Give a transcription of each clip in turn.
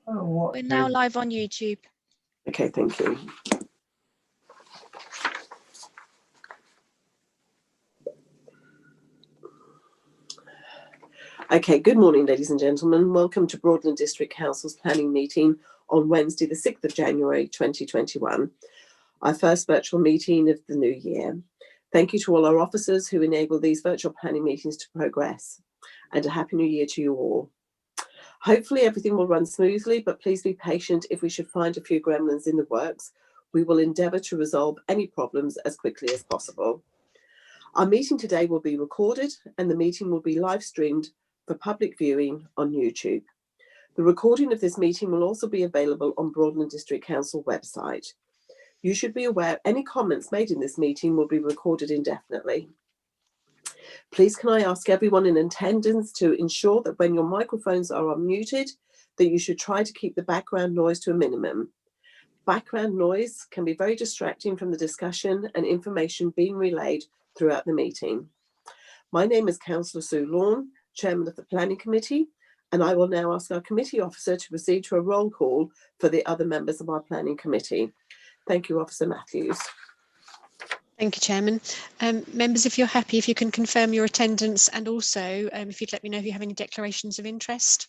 We're now live on YouTube. Okay, thank you. Okay, good morning, ladies and gentlemen. Welcome to Broadland District Council's planning meeting on Wednesday, the 6th of January, 2021, our first virtual meeting of the new year. Thank you to all our officers who enable these virtual planning meetings to progress, and a happy new year to you all. Hopefully everything will run smoothly, but please be patient if we should find a few gremlins in the works. We will endeavour to resolve any problems as quickly as possible. Our meeting today will be recorded and the meeting will be live streamed for public viewing on YouTube. The recording of this meeting will also be available on Broadland District Council website. You should be aware any comments made in this meeting will be recorded indefinitely. Please can I ask everyone in attendance to ensure that when your microphones are unmuted, that you should try to keep the background noise to a minimum. Background noise can be very distracting from the discussion and information being relayed throughout the meeting. My name is Councillor Sue Lawn, Chairman of the Planning Committee, and I will now ask our committee officer to proceed to a roll call for the other members of our Planning Committee. Thank you, Officer Matthews. Thank you, Chairman. Members, if you're happy, if you can confirm your attendance, and also if you'd let me know if you have any declarations of interest.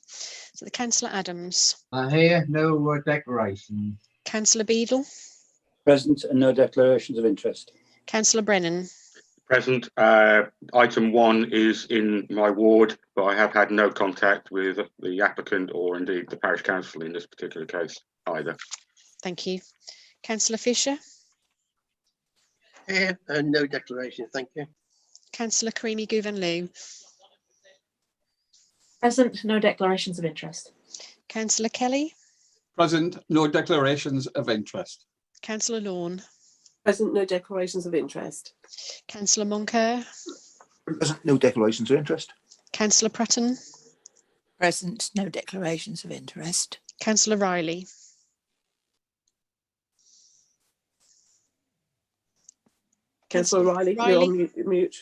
So the Councillor Adams. I hear no declaration. Councillor Beadle. Present and no declarations of interest. Councillor Brennan. Present. Item 1 is in my ward, but I have had no contact with the applicant or indeed the parish council in this particular case either. Thank you. Councillor Fisher. Here, no declaration, thank you. Councillor Karimi Guvenliu. Present, no declarations of interest. Councillor Kelly. Present, no declarations of interest. Councillor Lawn. Present, no declarations of interest. Councillor Moncur. Present, no declarations of interest. Councillor Prutton. Present, no declarations of interest. Councillor Riley. Councillor Riley, you're on mute.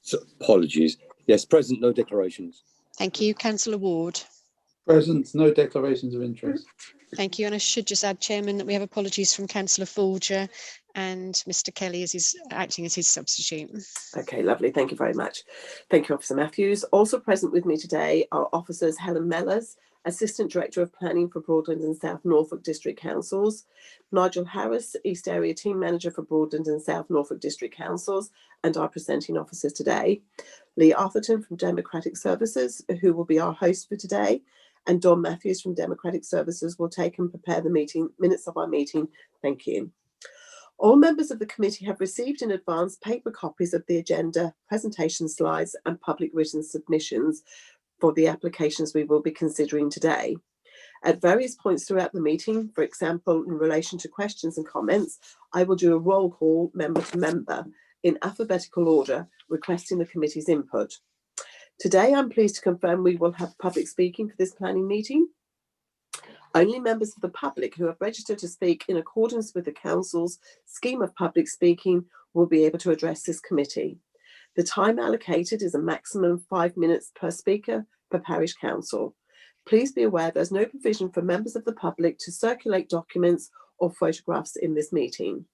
So, apologies. Yes, present, no declarations. Thank you. Councillor Ward. Present, no declarations of interest. Thank you. And I should just add, Chairman, that we have apologies from Councillor Folger and Mr. Kelly as he's acting as his substitute. Okay, lovely. Thank you very much. Thank you, Officer Matthews. Also present with me today are Officers Helen Mellors, Assistant Director of Planning for Broadland and South Norfolk District Councils, Nigel Harris, East Area Team Manager for Broadland and South Norfolk District Councils, and our presenting officers today, Lee Arthurton from Democratic Services, who will be our host for today, and Don Matthews from Democratic Services will take and prepare the minutes of our meeting. Thank you. All members of the committee have received in advance paper copies of the agenda, presentation slides, and public written submissions for the applications we will be considering today. At various points throughout the meeting, for example, in relation to questions and comments, I will do a roll call member to member in alphabetical order, requesting the committee's input. Today, I'm pleased to confirm we will have public speaking for this planning meeting. Only members of the public who have registered to speak in accordance with the Council's scheme of public speaking will be able to address this committee. The time allocated is a maximum of 5 minutes per speaker per parish council. Please be aware there's no provision for members of the public to circulate documents or photographs in this meeting.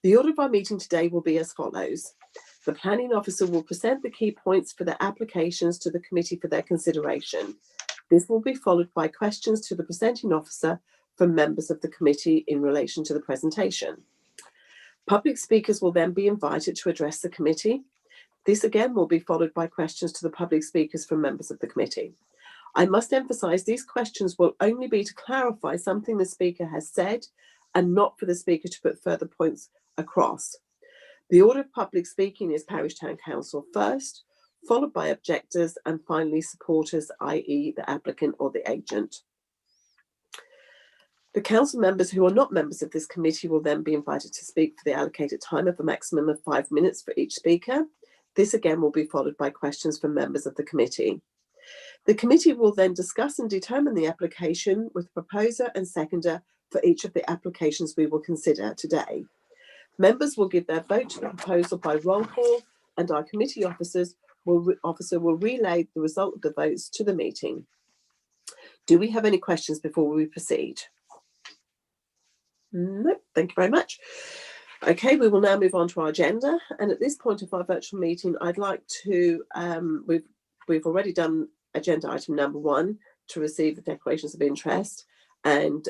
The order of our meeting today will be as follows. The planning officer will present the key points for the applications to the committee for their consideration. This will be followed by questions to the presenting officer from members of the committee in relation to the presentation. Public speakers will then be invited to address the committee. This again will be followed by questions to the public speakers from members of the committee. I must emphasise these questions will only be to clarify something the speaker has said and not for the speaker to put further points across. The order of public speaking is Parish Town Council first, followed by objectors and finally supporters, i.e. the applicant or the agent. The council members who are not members of this committee will then be invited to speak for the allocated time of a maximum of 5 minutes for each speaker. This again will be followed by questions from members of the committee. The committee will then discuss and determine the application with proposer and seconder for each of the applications we will consider today. Members will give their vote to the proposal by roll call, and our committee officer will relay the result of the votes to the meeting. Do we have any questions before we proceed? No, thank you very much. Okay, we will now move on to our agenda. And at this point of our virtual meeting, I'd like to, we've already done agenda item number 1 to receive the declarations of interest. And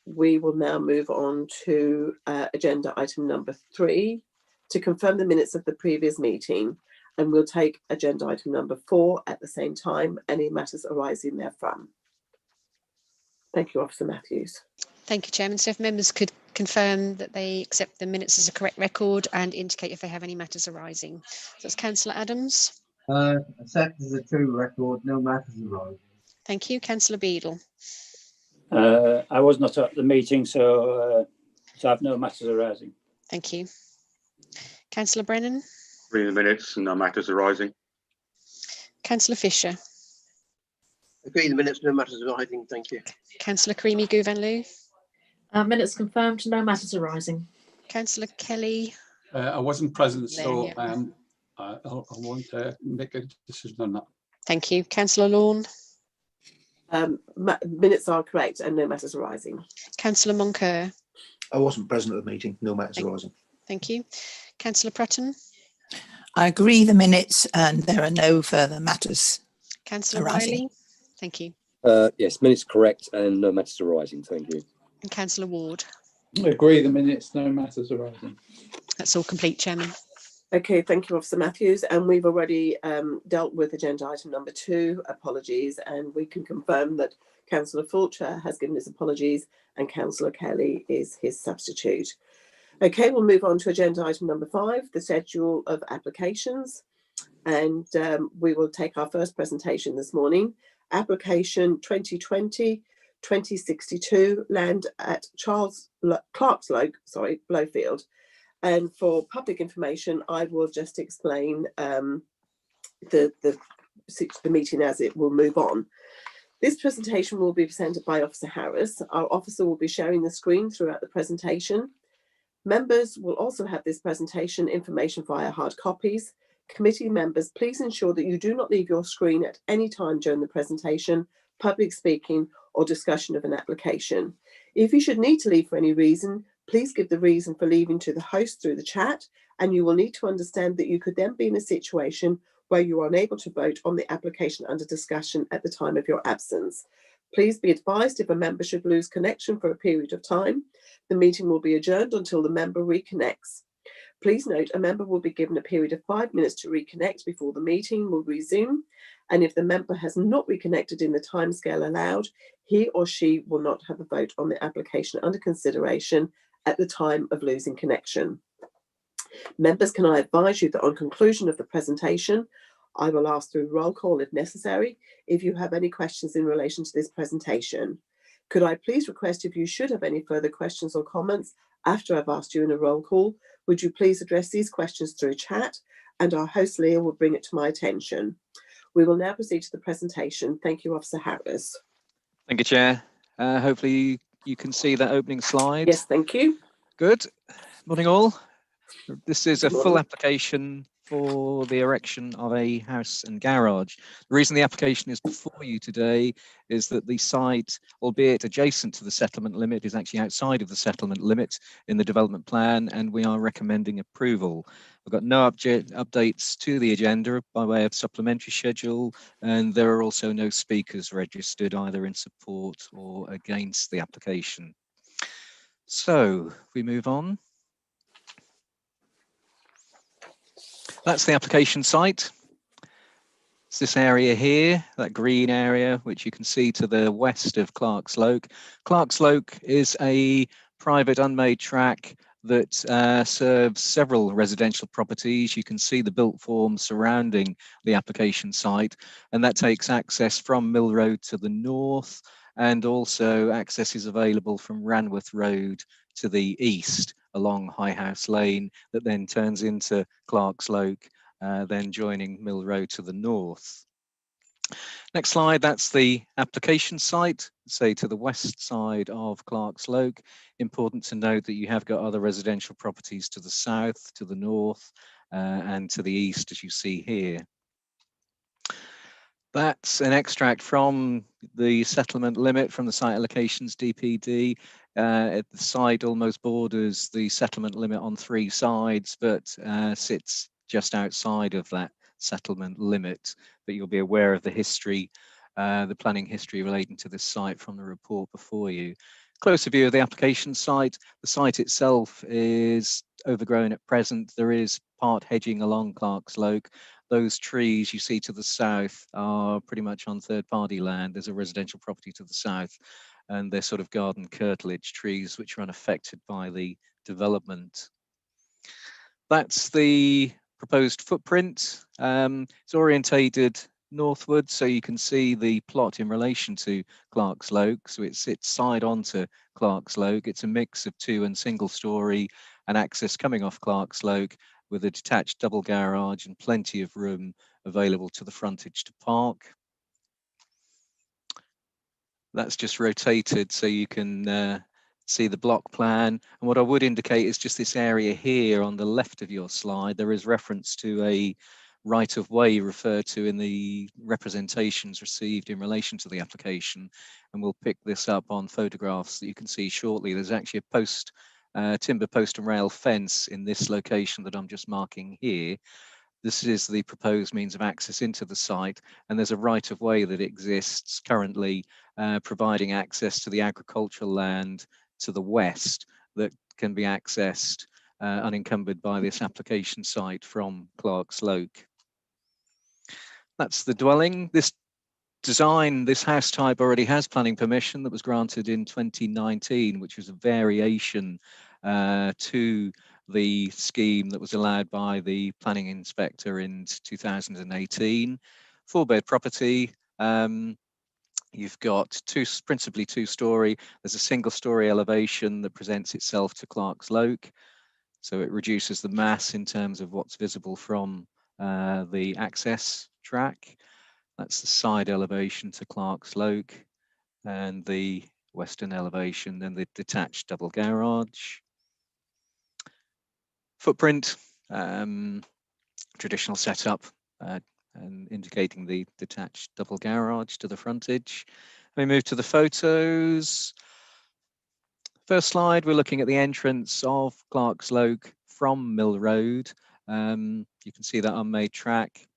we will now move on to agenda item number 3 to confirm the minutes of the previous meeting. And we'll take agenda item number 4 at the same time, any matters arising therefrom. Thank you, Officer Matthews. Thank you, Chairman. So if members could confirm that they accept the minutes as a correct record and indicate if they have any matters arising. So that's Councillor Adams. Accept as a true record, no matters arising. Thank you. Councillor Beadle. I was not at the meeting, so I have no matters arising. Thank you. Councillor Brennan. Reading the minutes, no matters arising. Councillor Fisher. Agree the minutes, no matters arising. Thank you. Councillor Creamy Gouvanlou. Minutes confirmed, no matters arising. Councillor Kelly. I wasn't present, so Yeah. I won't make a decision on that. Thank you. Councillor Lorne. Minutes are correct and no matters arising. Councillor Moncur. I wasn't present at the meeting, no matters arising. Thank you. Councillor Prutton. I agree the minutes and there are no further matters. Councillor arising. Riley. Thank you. Yes, minutes correct and no matters arising. Thank you. And Councillor Ward. Agree the minutes, no matters arising. That's all complete, Chairman. Okay, thank you, Officer Matthews. And we've already dealt with agenda item number 2, apologies, and we can confirm that Councillor Fulcher has given his apologies and Councillor Kelly is his substitute. Okay, we'll move on to agenda item number 5, the schedule of applications. And we will take our first presentation this morning. Application 2020-2062, land at Clarksloke, Blowfield. And for public information, I will just explain the meeting as it will move on. This presentation will be presented by Officer Harris. Our officer will be sharing the screen throughout the presentation. Members will also have this presentation information via hard copies. Committee members, please ensure that you do not leave your screen at any time during the presentation, public speaking, or discussion of an application. If you should need to leave for any reason, please give the reason for leaving to the host through the chat, and you will need to understand that you could then be in a situation where you are unable to vote on the application under discussion at the time of your absence. Please be advised if a member should lose connection for a period of time, the meeting will be adjourned until the member reconnects. Please note a member will be given a period of 5 minutes to reconnect before the meeting will resume. And if the member has not reconnected in the timescale allowed, he or she will not have a vote on the application under consideration at the time of losing connection. Members, can I advise you that on conclusion of the presentation, I will ask through roll call if necessary, if you have any questions in relation to this presentation. Could I please request, if you should have any further questions or comments after I've asked you in a roll call, would you please address these questions through chat, and our host Leah will bring it to my attention. We will now proceed to the presentation. Thank you, Officer Harris. Thank you, Chair. Hopefully you can see that opening slide. Yes, thank you. Good. Morning all. This is a Good full morning. application for the erection of a house and garage. The reason the application is before you today is that the site, albeit adjacent to the settlement limit, is actually outside of the settlement limit in the development plan, and we are recommending approval. We've got no updates to the agenda by way of supplementary schedule, and there are also no speakers registered either in support or against the application. So we move on. That's the application site. It's this area here, that green area, which you can see to the west of Clarksloke. Clarksloke is a private unmade track that serves several residential properties. You can see the built form surrounding the application site, and that takes access from Mill Road to the north, and also access is available from Ranworth Road to the east along High House Lane, that then turns into Clarksloke, then joining Mill Road to the north. Next slide, that's the application site, say to the west side of Clarksloke. Important to note that you have got other residential properties to the south, to the north, and to the east, as you see here. That's an extract from the settlement limit from the site allocations DPD. At the site almost borders the settlement limit on 3 sides, but sits just outside of that settlement limit. But you'll be aware of the history, the planning history relating to this site from the report before you. Closer view of the application site. The site itself is overgrown at present. There is part hedging along Clark's Loke. Those trees you see to the south are pretty much on third-party land. There's a residential property to the south, and they're sort of garden curtilage trees which are unaffected by the development. That's the proposed footprint. It's orientated northward, so you can see the plot in relation to Clark's Loke. So it sits side onto Clark's Loke. It's a mix of 2 and single story and access coming off Clark's Loke, with a detached double garage and plenty of room available to the frontage to park. That's just rotated so you can see the block plan. And what I would indicate is just this area here on the left of your slide. There is reference to a right of way referred to in the representations received in relation to the application. And we'll pick this up on photographs that you can see shortly. There's actually a timber post and rail fence in this location that I'm just marking here. This is the proposed means of access into the site, and there's a right of way that exists currently providing access to the agricultural land to the west that can be accessed unencumbered by this application site from Clark's Loke. That's the dwelling. This design, this house type already has planning permission that was granted in 2019, which was a variation to the scheme that was allowed by the planning inspector in 2018. 4-bed property. You've got principally 2-story. There's a single-story elevation that presents itself to Clark's Loke, so it reduces the mass in terms of what's visible from the access track. That's the side elevation to Clark's Loke, and the western elevation, and the detached double garage. Footprint, traditional setup, and indicating the detached double garage to the frontage. We move to the photos. First slide, we're looking at the entrance of Clark's Loke from Mill Road. You can see that unmade track.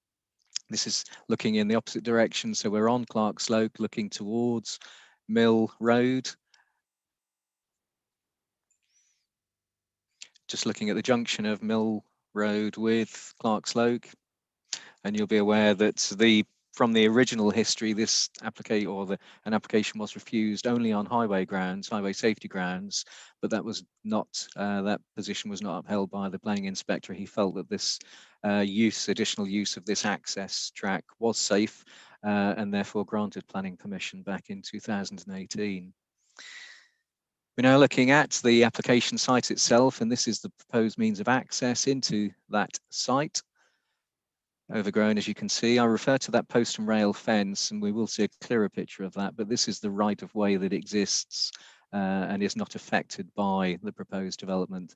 This is looking in the opposite direction, so we're on Clark's Loke looking towards Mill Road. Just looking at the junction of Mill Road with Clark's Loke, and you'll be aware that from the original history, this an application was refused only on highway grounds, highway safety grounds, but that was not that position was not upheld by the planning inspector. He felt that this additional use of this access track was safe, and therefore granted planning permission back in 2018. We're now looking at the application site itself, and this is the proposed means of access into that site. Overgrown, as you can see. I refer to that post and rail fence, and we will see a clearer picture of that, but this is the right of way that exists and is not affected by the proposed development.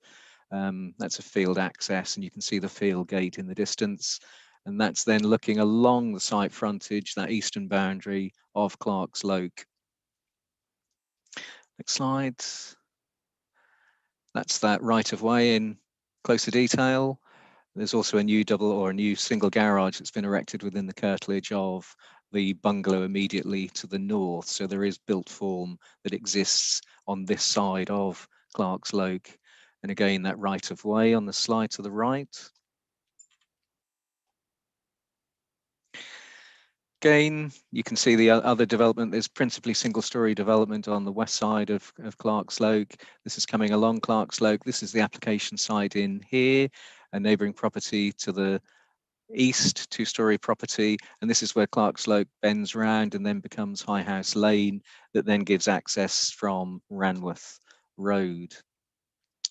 That's a field access, and you can see the field gate in the distance, and that's then looking along the site frontage, that eastern boundary of Clark's Loke. Next slide. That's that right of way in closer detail. There's also a new single garage that's been erected within the curtilage of the bungalow immediately to the north. So there is built form that exists on this side of Clark's Loke. And again, that right of way on the slide to the right. Again, you can see the other development. There's principally single-story development on the west side of Clark's Loke. This is coming along Clark's Loke. This is the application site in here, a neighbouring property to the east, 2-story property, and this is where Clark's Loke bends round and then becomes High House Lane, that then gives access from Ranworth Road.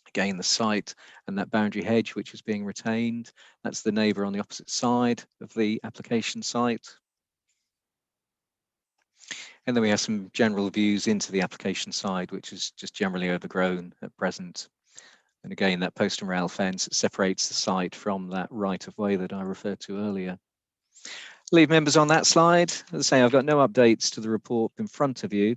Again, the site and that boundary hedge which is being retained, that's the neighbour on the opposite side of the application site. And then we have some general views into the application side, which is just generally overgrown at present. And again, that post and rail fence separates the site from that right of way that I referred to earlier. leave members on that slide. As I say, I've got no updates to the report in front of you.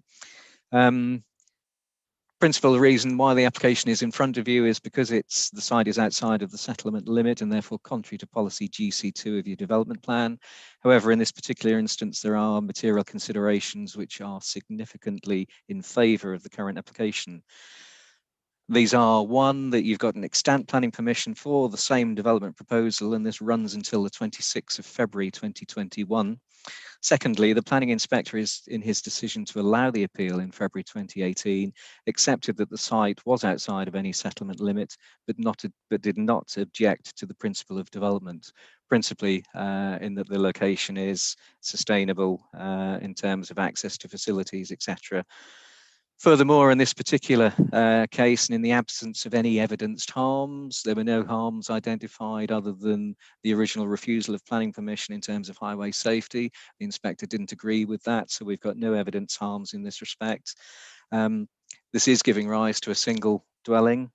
Principal reason why the application is in front of you is because the site is outside of the settlement limit and therefore contrary to policy GC2 of your development plan. However, in this particular instance, there are material considerations which are significantly in favour of the current application. These are, one, that you've got an extant planning permission for the same development proposal, and this runs until the 26th of February 2021. Secondly, the planning inspector is, in his decision to allow the appeal in February 2018, accepted that the site was outside of any settlement limit, but did not object to the principle of development, principally in that the location is sustainable in terms of access to facilities, etc. Furthermore, in this particular case, and in the absence of any evidenced harms, there were no harms identified other than the original refusal of planning permission in terms of highway safety. The inspector didn't agree with that, so we've got no evidence harms in this respect. This is giving rise to a single dwelling,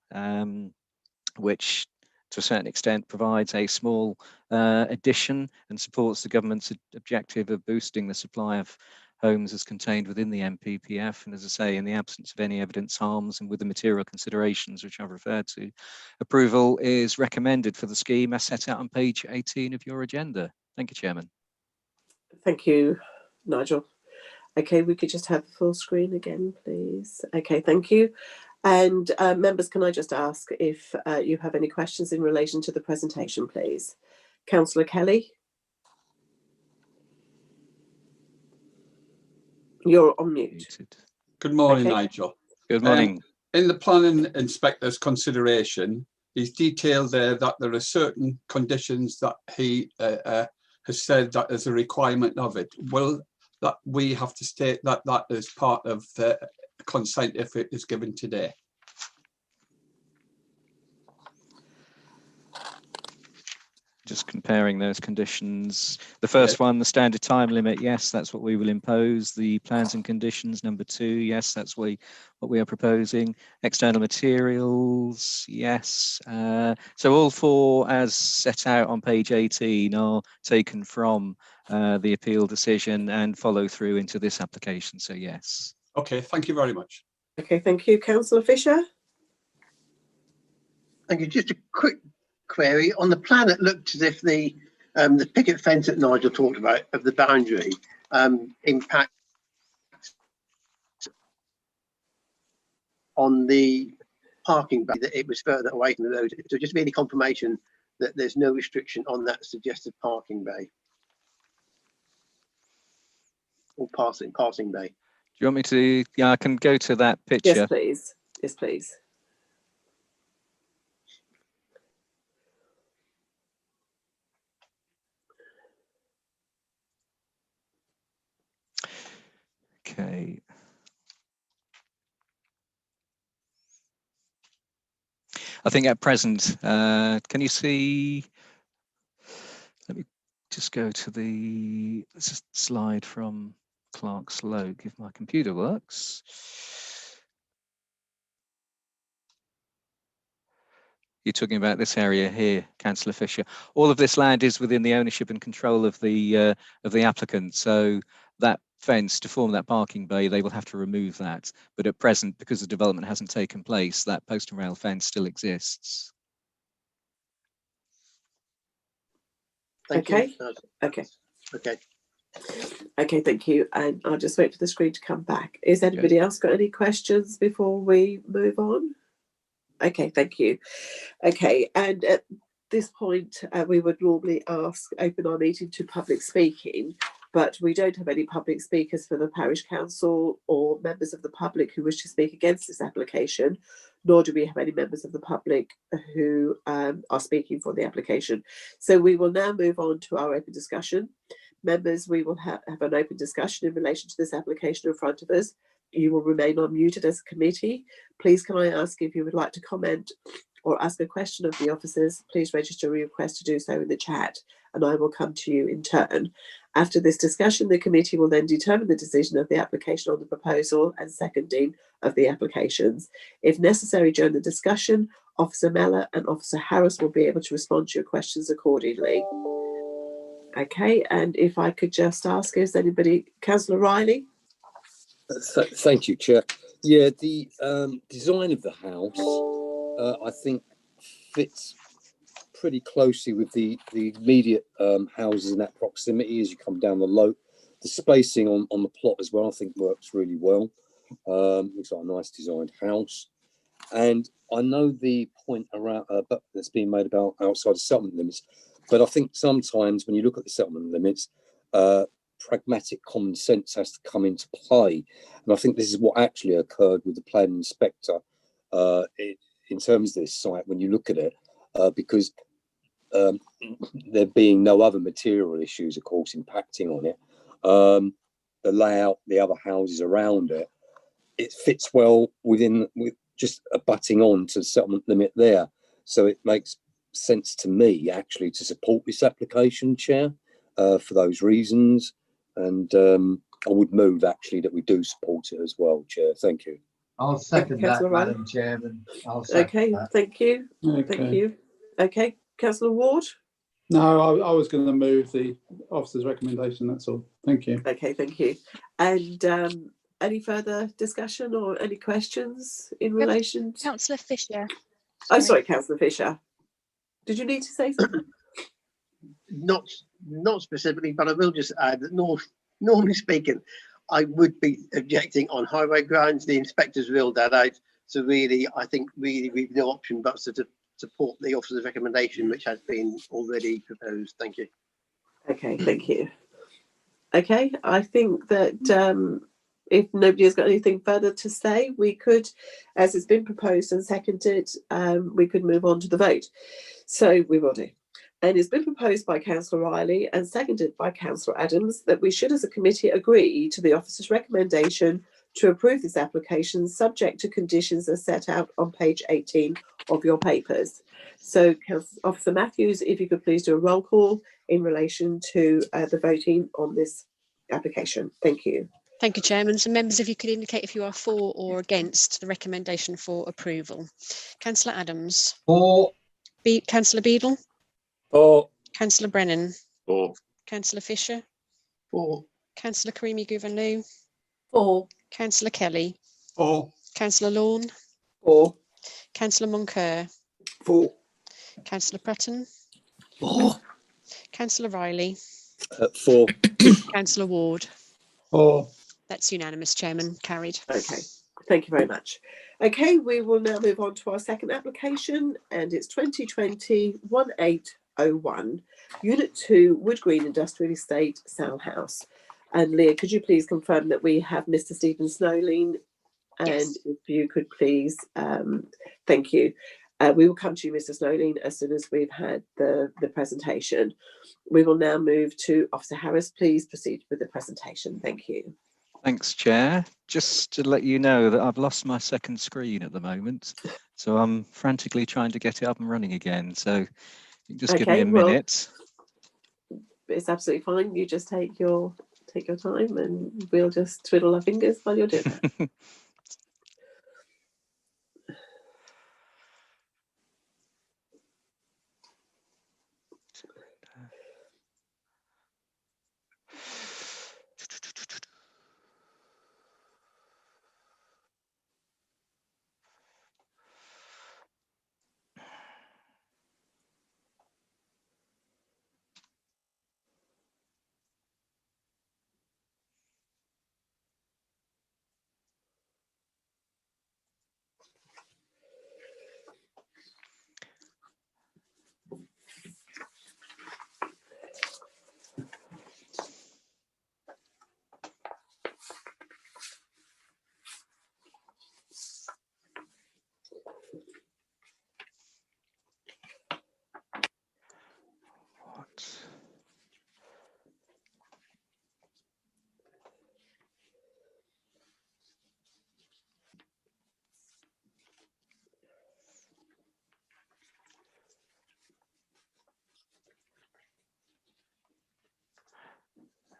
which to a certain extent provides a small addition and supports the government's objective of boosting the supply of homes as contained within the MPPF. And as I say, in the absence of any evidence harms and with the material considerations which I've referred to, approval is recommended for the scheme as set out on page 18 of your agenda. Thank you, Chairman. Thank you, Nigel. Okay, we could just have the full screen again, please. Okay, thank you. And members, can I just ask if you have any questions in relation to the presentation, please? Councillor Kelly? You're on mute. Good morning, Okay. Nigel. Good morning. In the planning inspector's consideration, he's detailed there that there are certain conditions that he has said that is a requirement of it. Will that we have to state that that is part of the consent if it is given today? Just comparing those conditions. The first one, the standard time limit, yes, that's what we will impose. The plans and conditions, number 2, yes, that's what we are proposing. External materials, yes. So all 4, as set out on page 18, are taken from the appeal decision and follow through into this application, so yes. Okay, thank you very much. Okay, thank you. Councillor Fisher? Thank you. Just a quick query on the plan. It looked as if the picket fence that Nigel talked about of the boundary impact on the parking bay, that it was further away from the road. So just really confirmation that there's no restriction on that suggested parking bay or passing bay. Do you want me to? Yeah, I can go to that picture. Yes, please. Yes, please. Okay. I think at present, can you see? Let me just go to the slide from Clark's Loke if my computer works. You're talking about this area here, Councillor Fisher. All of this land is within the ownership and control of the applicant. So that fence, to form that parking bay, they will have to remove that. But at present, because the development hasn't taken place, that post and rail fence still exists. Thank Okay. you. Okay. Okay. Okay, thank you. And I'll just wait for the screen to come back. Is anybody else got any questions before we move on? Okay, thank you. Okay, and at this point, we would normally open our meeting to public speaking, but we don't have any public speakers for the parish council or members of the public who wish to speak against this application, nor do we have any members of the public who are speaking for the application. So we will now move on to our open discussion. Members, we will have an open discussion in relation to this application in front of us. You will remain unmuted as a committee. Please can I ask if you would like to comment or ask a question of the officers, please register a request to do so in the chat and I will come to you in turn. After this discussion, the committee will then determine the decision of the application on the proposal and seconding of the applications. If necessary during the discussion, Officer Mellor and Officer Harris will be able to respond to your questions accordingly. Okay, and if I could just ask, is anybody, Councillor Riley? Thank you, Chair. Yeah, the design of the house, I think, fits pretty closely with the immediate houses in that proximity as you come down the lope. The spacing on the plot as well, I think, works really well. Looks like a nice designed house. And I know the point around that's being made about outside the settlement limits, but I think sometimes when you look at the settlement limits, pragmatic common sense has to come into play. And I think this is what actually occurred with the planning inspector in terms of this site when you look at it, because there being no other material issues, of course, impacting on it. The layout, the other houses around it, it fits well with just abutting on to the settlement limit there. So it makes sense to me actually to support this application, Chair, for those reasons. And I would move actually that we do support it as well, Chair. Thank you. I'll second that, Councillor Riley. Madam Chairman. I'll second Okay, that. thank you. Okay. Thank you. Okay, Councillor Ward? No, I was going to move the officer's recommendation, that's all. Thank you. Okay, thank you. And any further discussion or any questions in relation to... Councillor Fisher. Oh, sorry, Councillor Fisher. Did you need to say something? Not specifically, but I will just add that normally speaking, I would be objecting on highway grounds. The inspectors ruled that out. So really, I think really we've no option but to support the officer's recommendation, which has been already proposed. Thank you. Okay, thank you. Okay, I think that if nobody has got anything further to say, we could, as it's been proposed and seconded, we could move on to the vote. So we will do. And it's been proposed by Councillor Riley and seconded by Councillor Adams that we should as a committee agree to the officer's recommendation to approve this application subject to conditions as set out on page 18 of your papers. So Officer Matthews, if you could please do a roll call in relation to the voting on this application. Thank you. Thank you, Chairman. So members, if you could indicate if you are for or against the recommendation for approval. Councillor Adams. For. Councillor Beadle. For. Councillor Brennan. For. Councillor Fisher. For. Councillor Karimi Gouvernou. For. Councillor Kelly. For. Councillor Lawn. For. Councillor Moncur. For. Councillor Prutton. For. Councillor Riley. For. Councillor Ward. For. That's unanimous, Chairman. Carried. Okay, thank you very much. Okay, we will now move on to our second application, and it's 2020-1801, Unit 2, Wood Green Industrial Estate, Sal House. And Leah, could you please confirm that we have Mr. Stephen Snowline? And Yes. if you could please, thank you. We will come to you, Mr. Snowline, as soon as we've had the presentation. We will now move to Officer Harris. Please proceed with the presentation. Thank you. Thanks, Chair. Just to let you know that I've lost my second screen at the moment, so I'm frantically trying to get it up and running again. So you can just give me a minute. It's absolutely fine. You just take your time, and we'll just twiddle our fingers while you're doing that.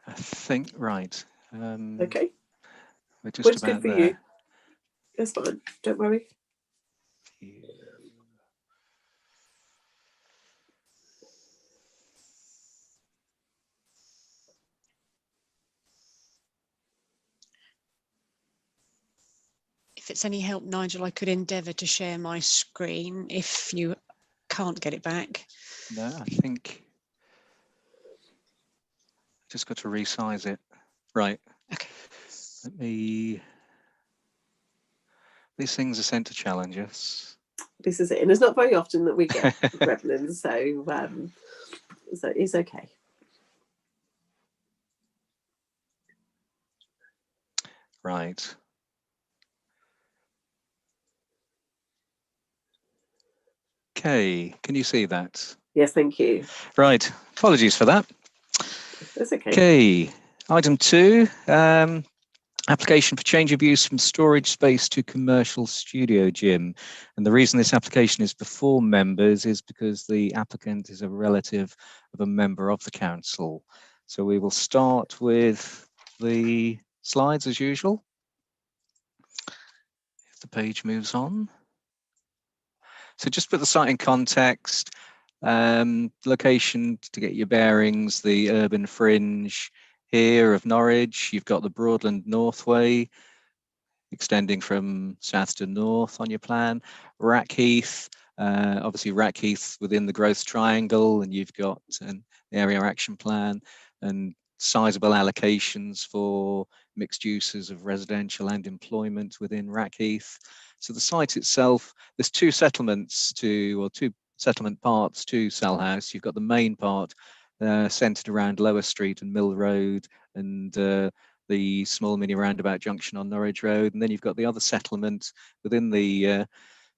I think, right. Okay. We're just What's about good for there. you? That's fine. Don't worry. if it's any help, Nigel, I could endeavour to share my screen if you can't get it back. No, I think just got to resize it. Right. Okay. Let me. These things are sent to challenge us. This is it, and it's not very often that we get gremlins, so it's okay. Right. Okay, can you see that? Yes, thank you. Right, apologies for that. That's okay. Okay, item 2, application for change of use from storage space to commercial studio gym. And the reason this application is before members is because the applicant is a relative of a member of the council. So we will start with the slides as usual. If the page moves on. So just put the site in context, location to get your bearings, the urban fringe here of Norwich. You've got the Broadland Northway extending from south to north on your plan. Rackheath, obviously Rackheath within the growth triangle, and you've got an area action plan and sizable allocations for mixed uses of residential and employment within Rackheath. So the site itself, there's two settlement parts to Sell House. You've got the main part centred around Lower Street and Mill Road and the small mini roundabout junction on Norwich Road. And then you've got the other settlement within the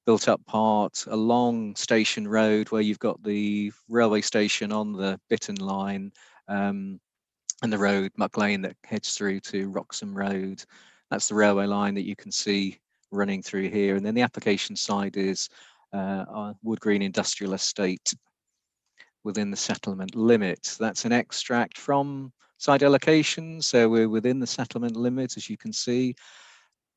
built up part along Station Road, where you've got the railway station on the Bitton line and the road, Muck Lane, that heads through to Wroxham Road. That's the railway line that you can see running through here. And then the application side is Wood Green Industrial Estate within the settlement limit. That's an extract from site allocation. So we're within the settlement limit, as you can see.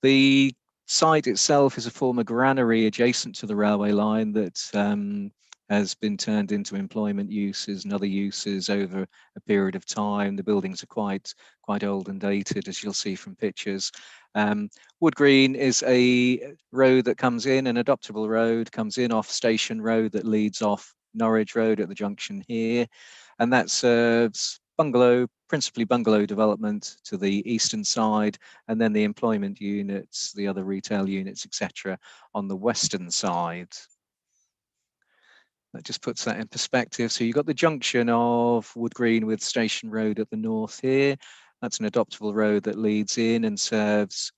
The site itself is a former granary adjacent to the railway line that has been turned into employment uses and other uses over a period of time. The buildings are quite old and dated, as you'll see from pictures. Wood Green is a road that comes in, an adoptable road, comes in off Station Road that leads off Norwich Road at the junction here, and that serves principally bungalow development to the eastern side, and then the employment units, the other retail units, etc., on the western side. That just puts that in perspective. So you've got the junction of Wood Green with Station Road at the north here. That's an adoptable road that leads in and serves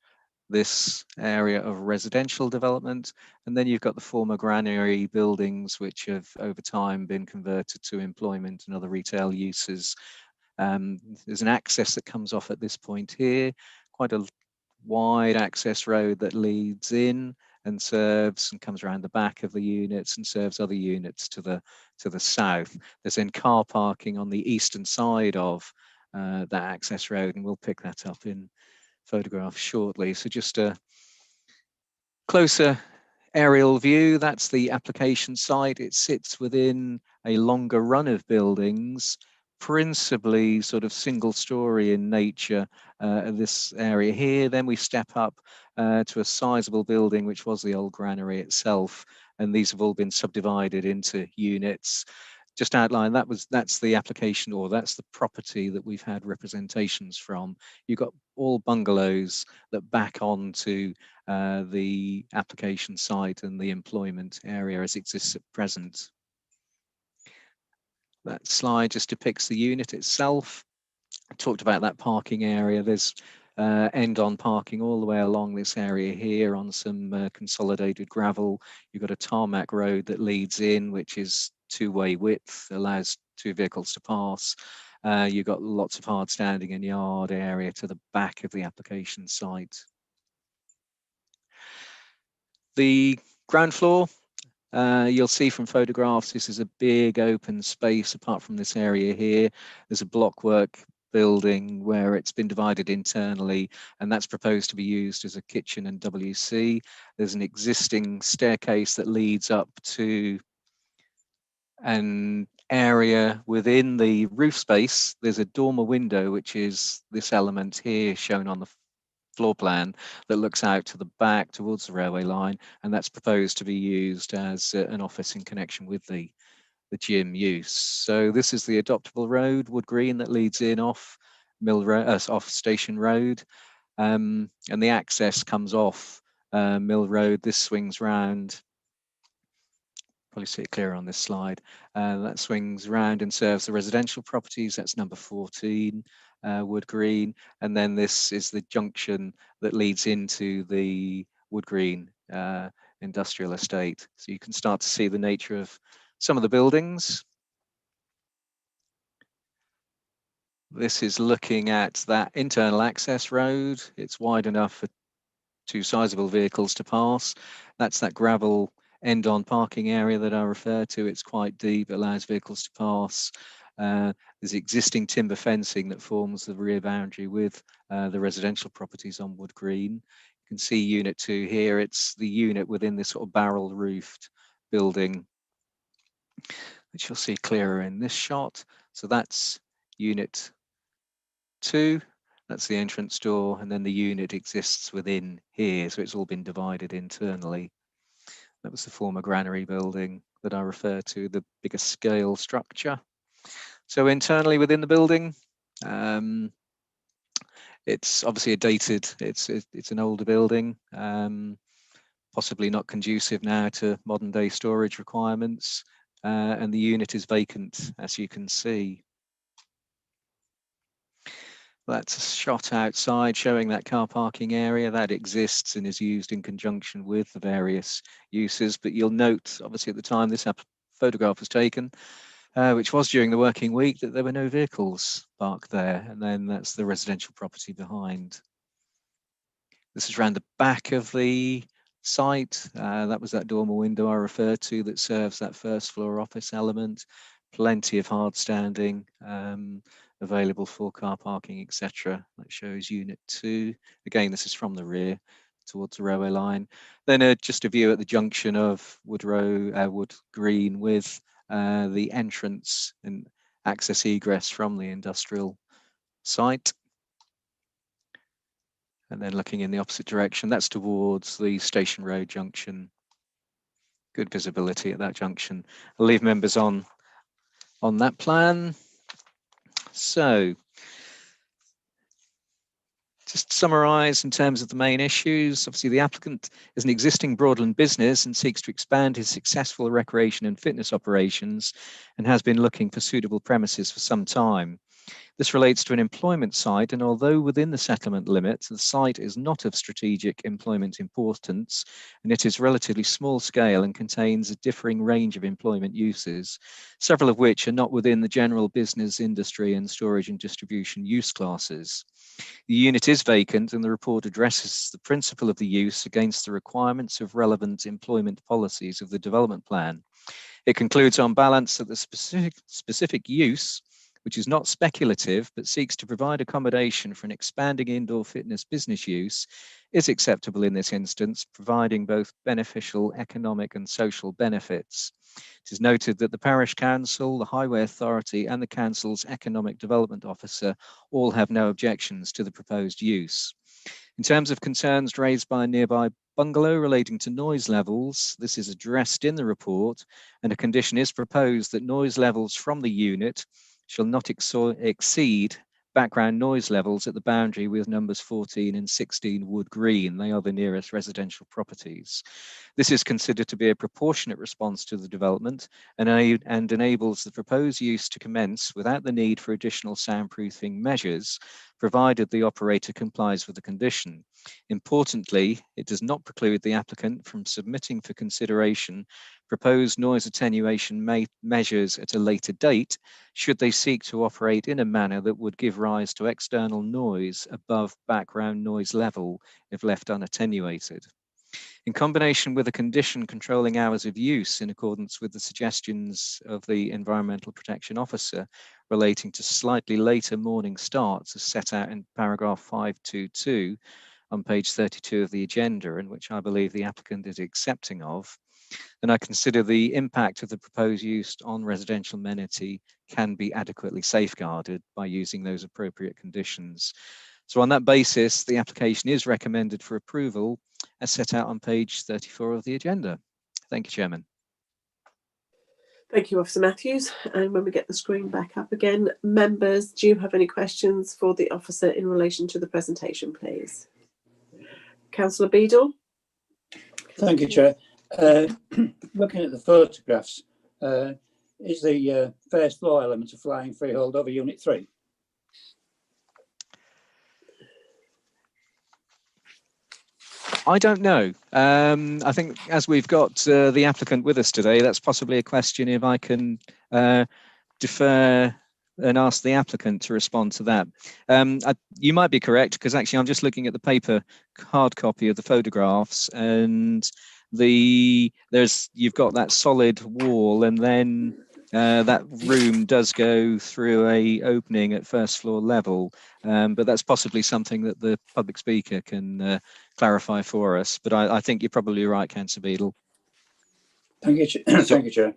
this area of residential development. And then you've got the former granary buildings, which have over time been converted to employment and other retail uses. There's an access that comes off at this point here, quite a wide access road that leads in and serves and comes around the back of the units and serves other units to the south. There's then car parking on the eastern side of that access road, and we'll pick that up in photographs shortly. So just a closer aerial view. That's the application site. It sits within a longer run of buildings, principally sort of single story in nature, this area here. Then we step up to a sizable building, which was the old granary itself. And these have all been subdivided into units. Just outline, that's the application, or that's the property that we've had representations from. You've got all bungalows that back onto the application site and the employment area as it exists at present. That slide just depicts the unit itself. I talked about that parking area. There's end-on parking all the way along this area here on some consolidated gravel. You've got a tarmac road that leads in, which is two-way width, allows two vehicles to pass. You've got lots of hard standing and yard area to the back of the application site. The ground floor, you'll see from photographs, this is a big open space. Apart from this area here, there's a blockwork building where it's been divided internally, and that's proposed to be used as a kitchen and WC. There's an existing staircase that leads up to an area within the roof space. There's a dormer window, which is this element here shown on the floor plan that looks out to the back towards the railway line, and that's proposed to be used as an office in connection with the gym use. So this is the adoptable road, Wood Green, that leads in off off Station Road, and the access comes off Mill Road. This swings round. Probably see it clearer on this slide. That swings round and serves the residential properties. That's number 14, Wood Green. And then this is the junction that leads into the Wood Green industrial estate. So you can start to see the nature of some of the buildings. This is looking at that internal access road. It's wide enough for 2 sizable vehicles to pass. That's that gravel end-on parking area that I refer to. It's quite deep, allows vehicles to pass. There's existing timber fencing that forms the rear boundary with the residential properties on Wood Green. You can see Unit 2 here. It's the unit within this sort of barrel-roofed building, which you'll see clearer in this shot. So that's Unit 2. That's the entrance door, and then the unit exists within here, so it's all been divided internally. That was the former granary building that I referred to, the bigger scale structure. So internally within the building, it's obviously it's an older building, possibly not conducive now to modern day storage requirements, and the unit is vacant, as you can see. That's a shot outside showing that car parking area that exists and is used in conjunction with the various uses. But you'll note, obviously, at the time this photograph was taken, which was during the working week, that there were no vehicles parked there. And then that's the residential property behind. This is around the back of the site. That was that dormer window I referred to that serves that first floor office element. Plenty of hard standing available for car parking, etc. That shows Unit 2. Again, this is from the rear towards the railway line. Then just a view at the junction of Wood Green with the entrance and access egress from the industrial site. And then looking in the opposite direction, that's towards the Station Road junction. Good visibility at that junction. I'll leave members on that plan. So, just to summarise in terms of the main issues, obviously the applicant is an existing Broadland business and seeks to expand his successful recreation and fitness operations and has been looking for suitable premises for some time. This relates to an employment site, and although within the settlement limits, the site is not of strategic employment importance, and it is relatively small scale and contains a differing range of employment uses, several of which are not within the general business, industry, and storage and distribution use classes. The unit is vacant, and the report addresses the principle of the use against the requirements of relevant employment policies of the development plan. It concludes on balance that the specific use, which is not speculative but seeks to provide accommodation for an expanding indoor fitness business use, is acceptable in this instance, providing both beneficial economic and social benefits. It is noted that the Parish Council, the Highway Authority and the Council's Economic Development Officer all have no objections to the proposed use. In terms of concerns raised by a nearby bungalow relating to noise levels, this is addressed in the report, and a condition is proposed that noise levels from the unit shall not exceed background noise levels at the boundary with numbers 14 and 16 Wood Green. They are the nearest residential properties. This is considered to be a proportionate response to the development and enables the proposed use to commence without the need for additional soundproofing measures, provided the operator complies with the condition. Importantly, it does not preclude the applicant from submitting for consideration proposed noise attenuation measures at a later date, should they seek to operate in a manner that would give rise to external noise above background noise level if left unattenuated. In combination with a condition controlling hours of use in accordance with the suggestions of the Environmental Protection Officer relating to slightly later morning starts as set out in paragraph 522 on page 32 of the agenda, and which I believe the applicant is accepting of, then I consider the impact of the proposed use on residential amenity can be adequately safeguarded by using those appropriate conditions. So on that basis, the application is recommended for approval as set out on page 34 of the agenda. Thank you, Chairman. Thank you, Officer Matthews. And when we get the screen back up again, members, do you have any questions for the officer in relation to the presentation, please? Councillor Beadle. Thank you, Chair. Looking at the photographs, is the first floor element a flying freehold over Unit 3? I don't know. I think as we've got the applicant with us today, that's possibly a question if I can defer and ask the applicant to respond to that. You might be correct, because actually I'm just looking at the paper hard copy of the photographs, and you've got that solid wall, and then that room does go through a opening at first floor level, but that's possibly something that the public speaker can clarify for us. But I think you're probably right, Councillor Beadle. Thank you, thank you, Chair.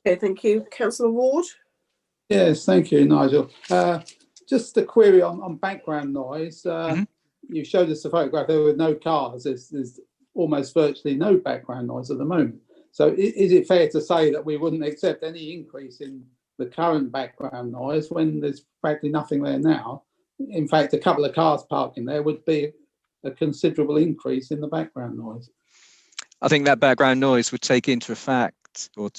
Okay, thank you. Councillor Ward. Yes, thank you, Nigel. Just a query on background noise. You showed us the photograph. There were no cars. There's almost virtually no background noise at the moment. So is it fair to say that we wouldn't accept any increase in the current background noise when there's practically nothing there now? In fact, a couple of cars parking there would be a considerable increase in the background noise. I think that background noise would take into effect, or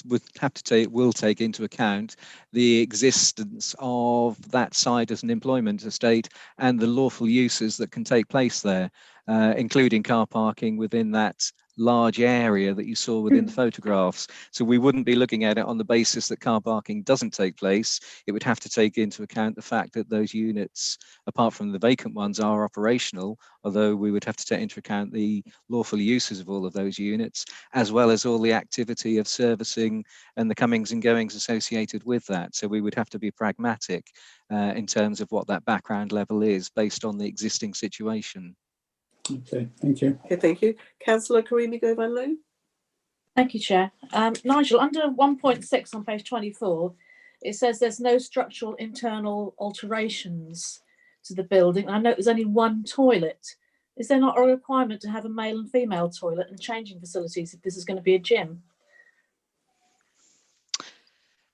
will take into account the existence of that site as an employment estate and the lawful uses that can take place there, including car parking within that large area that you saw within the photographs. So we wouldn't be looking at it on the basis that car parking doesn't take place. It would have to take into account the fact that those units, apart from the vacant ones, are operational, although we would have to take into account the lawful uses of all of those units, as well as all the activity of servicing and the comings and goings associated with that. So we would have to be pragmatic in terms of what that background level is based on the existing situation. Okay, thank you. Okay, thank you. Councillor Karimi Govanlo. Thank you, Chair. Nigel, under 1.6 on page 24, it says there's no structural internal alterations to the building. I note there's only one toilet. Is there not a requirement to have a male and female toilet and changing facilities if this is going to be a gym?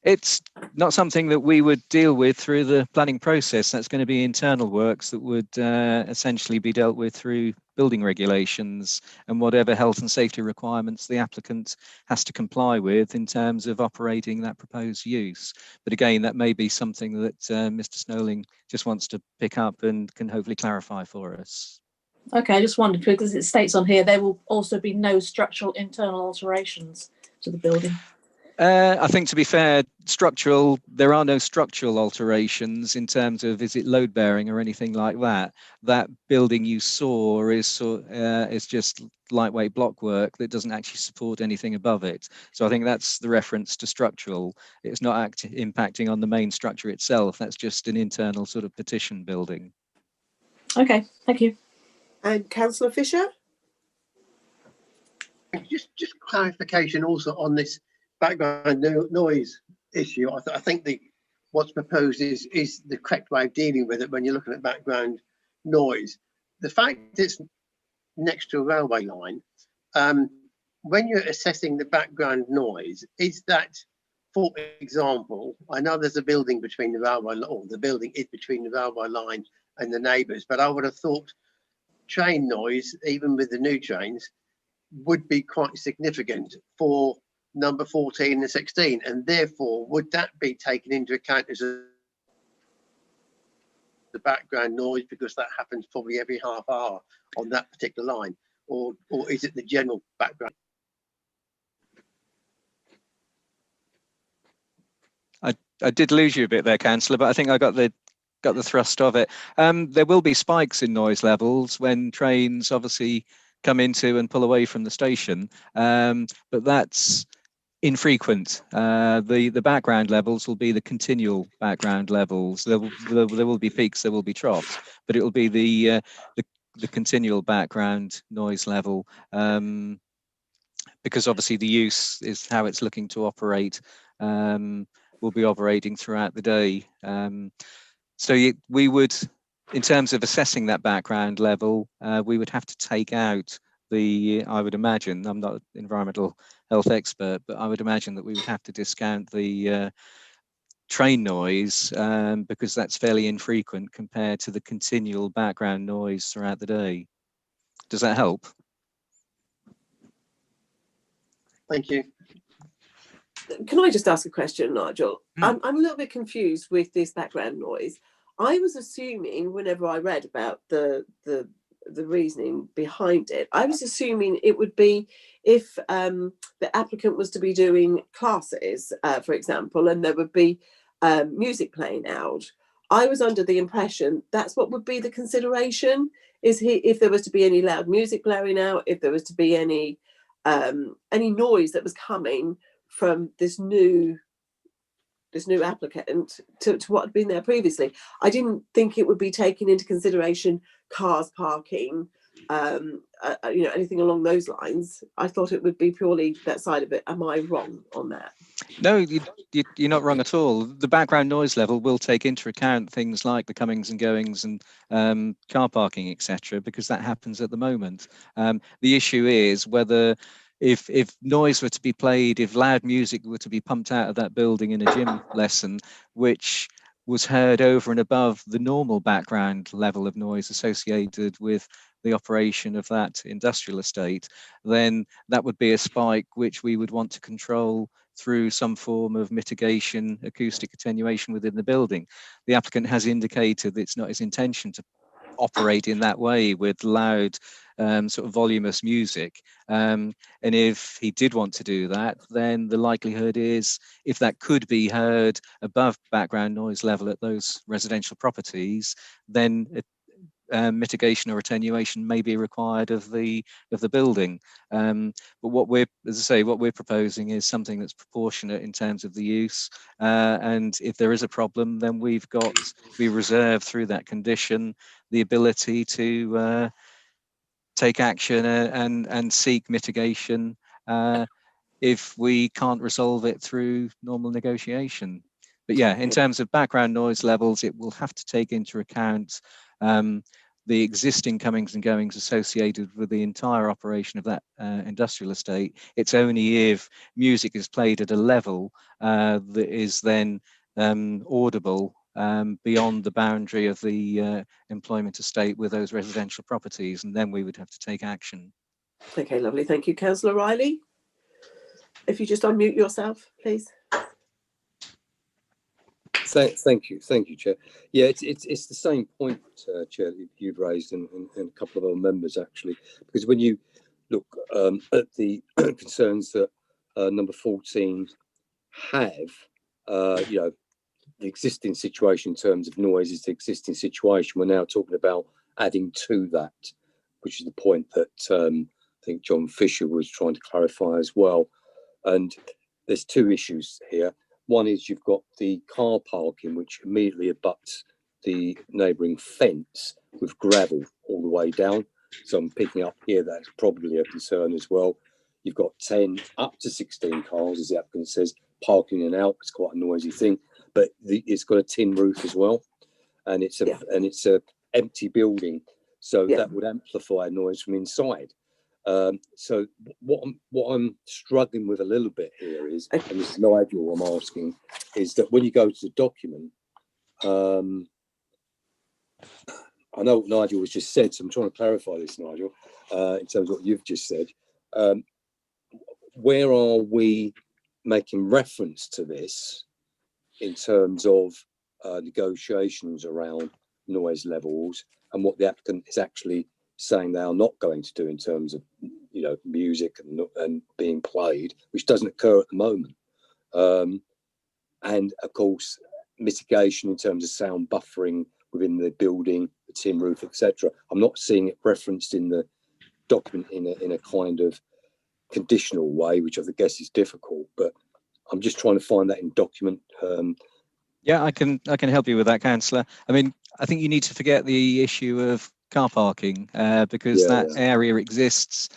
It's not something that we would deal with through the planning process. That's going to be internal works that would essentially be dealt with through building regulations and whatever health and safety requirements the applicant has to comply with in terms of operating that proposed use. But again, that may be something that Mr. Snowling just wants to pick up and can hopefully clarify for us. Okay, I just wondered, because it states on here there will also be no structural internal alterations to the building. I think, to be fair, there are no structural alterations in terms of is it load bearing or anything like that. That building you saw is just lightweight block work that doesn't actually support anything above it. So I think that's the reference to structural. It's not impacting on the main structure itself. That's just an internal sort of petition building. Okay, thank you. And Councillor Fisher. Just clarification also on this background noise issue. I think what's proposed is the correct way of dealing with it when you're looking at background noise. The fact it's next to a railway line, when you're assessing the background noise, is that, for example, I know there's a building between the railway, or the building is between the railway line and the neighbours, but I would have thought train noise, even with the new trains, would be quite significant for number 14 and 16, and therefore would that be taken into account as the background noise, because that happens probably every half hour on that particular line, or is it the general background? I did lose you a bit there, Councillor, but I think I got the thrust of it. There will be spikes in noise levels when trains obviously come into and pull away from the station, but that's infrequent. The background levels will be the continual background levels. There will be peaks, there will be troughs, but it will be the continual background noise level, because obviously the use is how it's looking to operate. Will be operating throughout the day. So we would in terms of assessing that background level, we would have to take out I would imagine, I'm not an environmental health expert, but I would imagine that we would have to discount the train noise because that's fairly infrequent compared to the continual background noise throughout the day. Does that help? Thank you. Can I just ask a question, Nigel? I'm a little bit confused with this background noise. I was assuming, whenever I read about the reasoning behind it, I was assuming it would be if the applicant was to be doing classes, for example, and there would be music playing out. I was under the impression that's what would be the consideration, if there was to be any loud music blaring out, if there was to be any noise that was coming from this new applicant to what had been there previously. I didn't think it would be taking into consideration cars parking, anything along those lines. I thought it would be purely that side of it. Am I wrong on that? No, you're not wrong at all. The background noise level will take into account things like the comings and goings and car parking, etc., because that happens at the moment. The issue is whether if noise were to be played, if loud music were to be pumped out of that building in a gym lesson, which was heard over and above the normal background level of noise associated with the operation of that industrial estate, then that would be a spike which we would want to control through some form of mitigation, acoustic attenuation within the building. The applicant has indicated that it's not his intention to operate in that way with loud sort of voluminous music. And if he did want to do that, then the likelihood is if that could be heard above background noise level at those residential properties, then mitigation or attenuation may be required of the building. But what we're proposing is something that's proportionate in terms of the use. And if there is a problem, then we reserve through that condition the ability to take action and seek mitigation if we can't resolve it through normal negotiation. But yeah, in terms of background noise levels, it will have to take into account the existing comings and goings associated with the entire operation of that industrial estate. It's only if music is played at a level that is then audible beyond the boundary of the employment estate with those residential properties, and then we would have to take action. Okay, lovely. Thank you. Councillor Riley, if you just unmute yourself, please. Thank you, Chair. Yeah, it's the same point, Chair, that you've raised and a couple of other members actually, because when you look at the concerns that number 14 have, the existing situation in terms of noise is the existing situation. We're now talking about adding to that, which is the point that I think John Fisher was trying to clarify as well. And there's two issues here. One is you've got the car parking, which immediately abuts the neighbouring fence with gravel all the way down. So I'm picking up here that's probably a concern as well. You've got 10 up to 16 cars, as the applicant says, parking in and out. It's quite a noisy thing, but it's got a tin roof as well, and it's a empty building, so that would amplify noise from inside. So what I'm struggling with a little bit here is, and this is Nigel I'm asking, is that when you go to the document, I know what Nigel has just said, so I'm trying to clarify this, Nigel, in terms of what you've just said. Where are we making reference to this in terms of negotiations around noise levels and what the applicant is actually saying they are not going to do in terms of music and being played, which doesn't occur at the moment, and of course mitigation in terms of sound buffering within the building, the tin roof, etc. I'm not seeing it referenced in the document in a kind of conditional way, which I guess is difficult, but I'm just trying to find that in document. Yeah, I can help you with that, Councillor. I mean, I think you need to forget the issue of car parking because that area exists.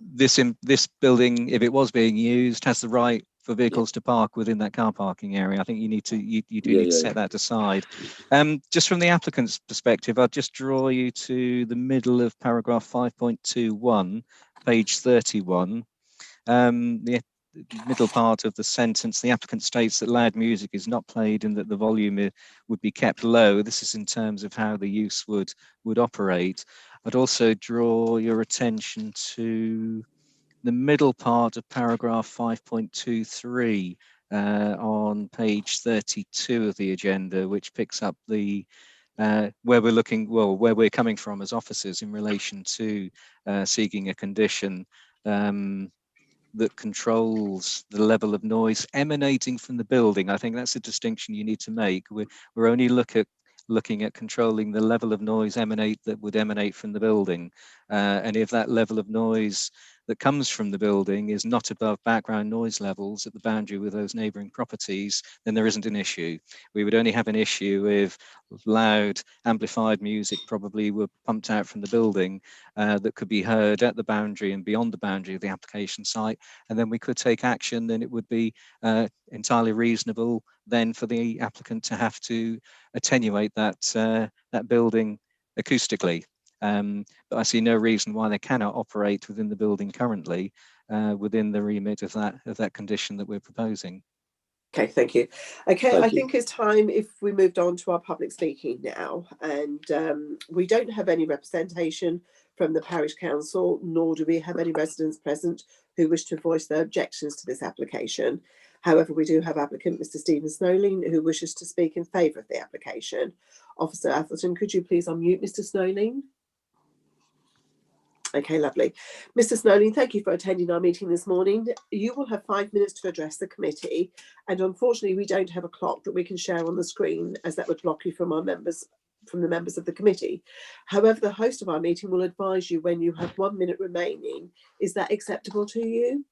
This building, if it was being used, has the right vehicles to park within that car parking area. I think you need to you do Yeah, need to yeah, set that aside. Just from the applicant's perspective, I'll just draw you to the middle of paragraph 5.21, page 31. The middle part of the sentence, the applicant states that loud music is not played and that the volume would be kept low. This is in terms of how the use would operate. I'd also draw your attention to the middle part of paragraph 5.23 on page 32 of the agenda, which picks up the where we're coming from as officers in relation to seeking a condition that controls the level of noise emanating from the building. I think that's a distinction you need to make. We're only looking at controlling the level of noise that would emanate from the building. And if that level of noise that comes from the building is not above background noise levels at the boundary with those neighbouring properties, then there isn't an issue. We would only have an issue if loud amplified music probably were pumped out from the building that could be heard at the boundary and beyond the boundary of the application site, and then we could take action. Then it would be entirely reasonable then for the applicant to have to attenuate that building acoustically. But I see no reason why they cannot operate within the building currently within the remit of that condition that we're proposing. Okay, thank you. Okay, Thank I you. think it's time if we moved on to our public speaking now. And we don't have any representation from the parish council, nor do we have any residents present who wish to voice their objections to this application. However, we do have applicant Mr. Stephen Snowling who wishes to speak in favour of the application. Officer Atherton, could you please unmute Mr. Snowling? Okay, lovely. Mr. Snowling, thank you for attending our meeting this morning. You will have 5 minutes to address the committee, and unfortunately we don't have a clock that we can share on the screen, as that would block you from the members of the committee. However, the host of our meeting will advise you when you have 1 minute remaining. Is that acceptable to you?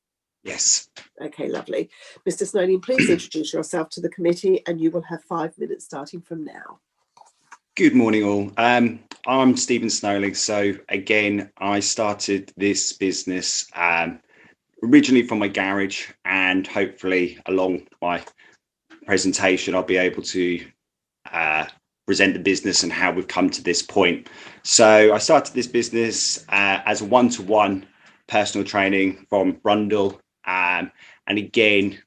Yes. Okay, lovely. Mr. Snowling, please introduce yourself to the committee, and you will have 5 minutes starting from now. Good morning, all. I'm Stephen Snowling. So again, I started this business originally from my garage, and hopefully along my presentation, I'll be able to present the business and how we've come to this point. So I started this business as a one-to-one personal training from Brundle. And again,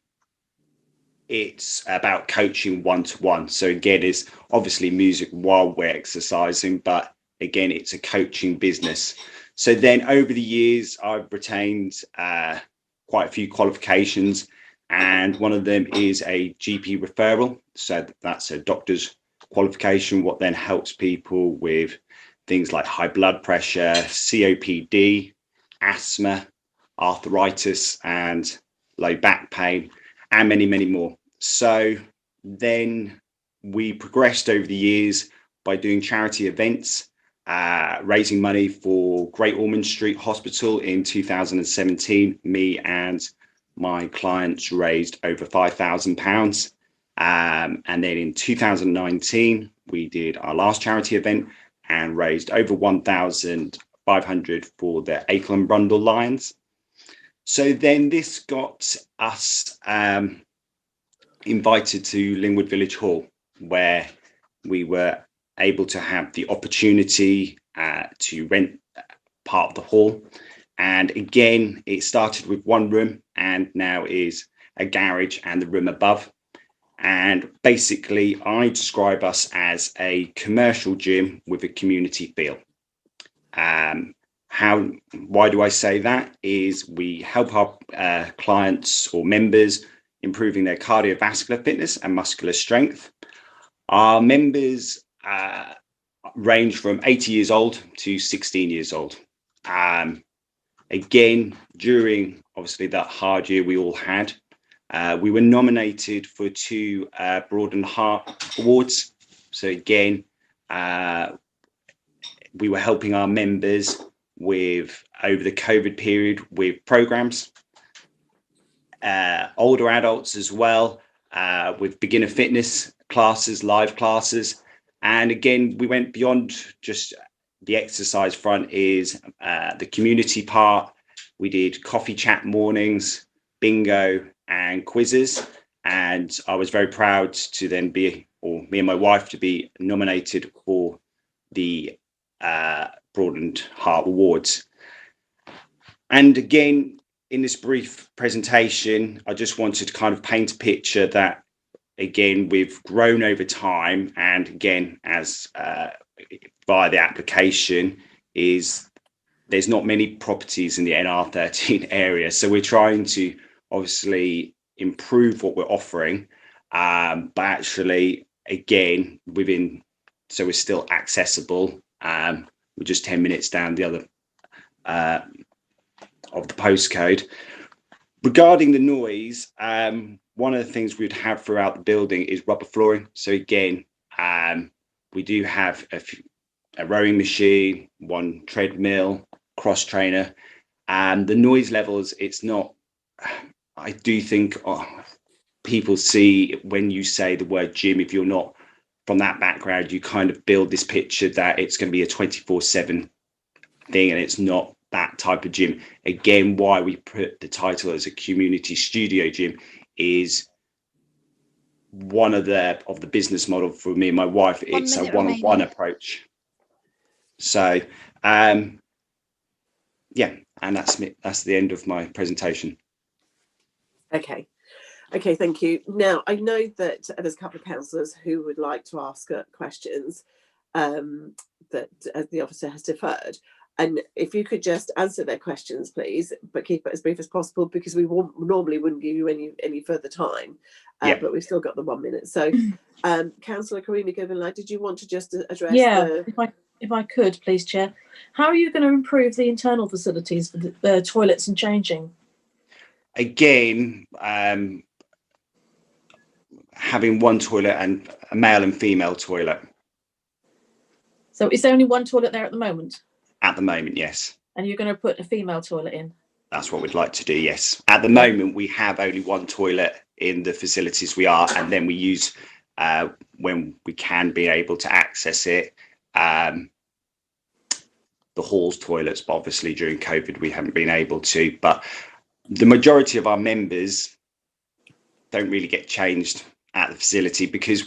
it's about coaching one-to-one. So again, it's obviously music while we're exercising, but again, it's a coaching business. So then over the years, I've retained quite a few qualifications, and one of them is a GP referral. So that's a doctor's qualification, what then helps people with things like high blood pressure, COPD, asthma, arthritis, and low back pain, and many, many more. So then we progressed over the years by doing charity events, raising money for Great Ormond Street Hospital in 2017. Me and my clients raised over £5,000. And then in 2019, we did our last charity event and raised over 1,500 for the Acle and Brundle Lions. So then this got us invited to Linwood Village Hall, where we were able to have the opportunity to rent part of the hall. And again, it started with one room and now is a garage and the room above. And basically, I describe us as a commercial gym with a community feel. Why do I say that? Is we help our clients or members improving their cardiovascular fitness and muscular strength. Our members range from 80 years old to 16 years old. Again, during obviously that hard year we all had, we were nominated for 2 Broad and Heart Awards. So again, we were helping our members with over the COVID period with programs, older adults as well, with beginner fitness classes, live classes. And again, we went beyond just the exercise front, is the community part. We did coffee chat mornings, bingo, and quizzes. And I was very proud to then be, or me and my wife, to be nominated for the Broadened Heart Awards. And again, in this brief presentation, I just wanted to kind of paint a picture that, again, we've grown over time. And again, as via the application, is there's not many properties in the NR13 area. So we're trying to obviously improve what we're offering, but actually, again, so we're still accessible. We're just 10 minutes down the other of the postcode. Regarding the noise, one of the things we'd have throughout the building is rubber flooring. So again, we do have a rowing machine, one treadmill, cross trainer, and the noise levels, it's not, I do think people see when you say the word gym, if you're not from that background, you kind of build this picture that it's going to be a 24/7 thing, and it's not that type of gym. Again, why we put the title as a community studio gym is one of the business model for me and my wife. It's a one-on-one approach. So yeah, and that's the end of my presentation. Okay, thank you. Now, I know that there's a couple of councillors who would like to ask questions that the officer has deferred. And if you could just answer their questions, please, but keep it as brief as possible, because we normally wouldn't give you any further time, but we've still got the 1 minute. So, Councillor Karina Goodwin, did you want to just address? Yeah, if I could, please, Chair. How are you going to improve the internal facilities for the toilets and changing? Again, having one toilet and a male and female toilet. So is there only one toilet there at the moment? At the moment, yes. And you're going to put a female toilet in? That's what we'd like to do, yes. At the moment, we have only one toilet in the facilities we are, and then we use, when we can be able to access it, the halls toilets, but obviously during COVID, we haven't been able to. But the majority of our members don't really get changed at the facility, because